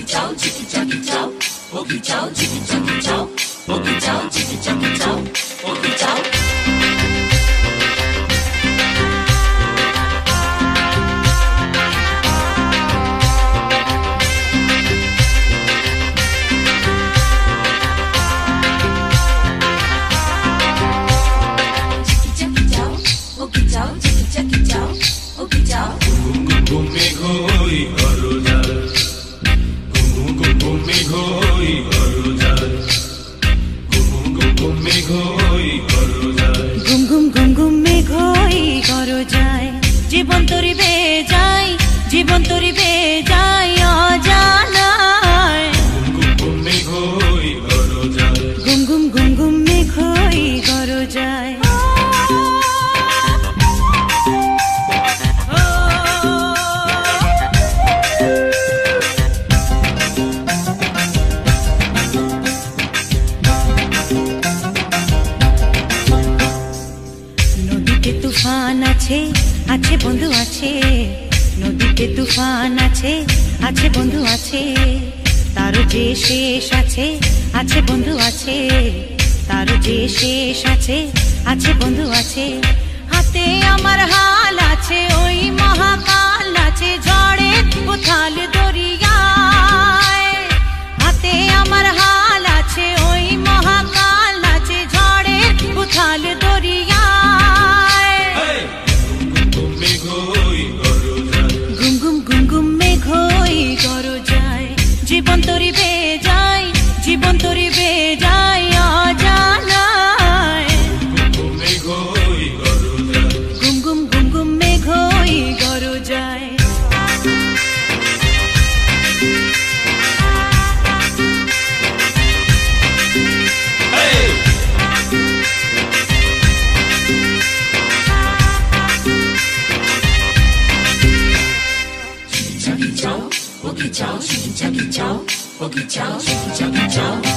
chow, chicky chucky chow. Okie chow, chicky chucky chow. Okie chow, chicky chucky chow. Okie chow. জীবন তরিবে যাই, জীবন তরিবে যাই অজানায়। গুম গুম গুম গুম মেঘ হই গরো যায়। নদীতে তুফান আছে, আছে বন্ধু আছে। নদীতে তুফান আছে, আছে বন্ধু আছে। তারও যে শেষ আছে, আছে বন্ধু আছে। তারও যে শেষ আছে, আছে বন্ধু আছে। হাতে আমার হাল আছে, ওই মহাকাল আছে ঝড়ে উথাল দরিয়ায়। হাতে আমার হাল আছে, ওই মহাকাল আছে ঝড়ে উথাল দরিয়ায়। জীবন তরিবে যাই, জীবন তরিবে যাই অজানায়। গুম গুম গুম গুম মেঘ হই গরো যায়। Okie chow, chicky chucky chow. Okie chow, chicky chucky chow.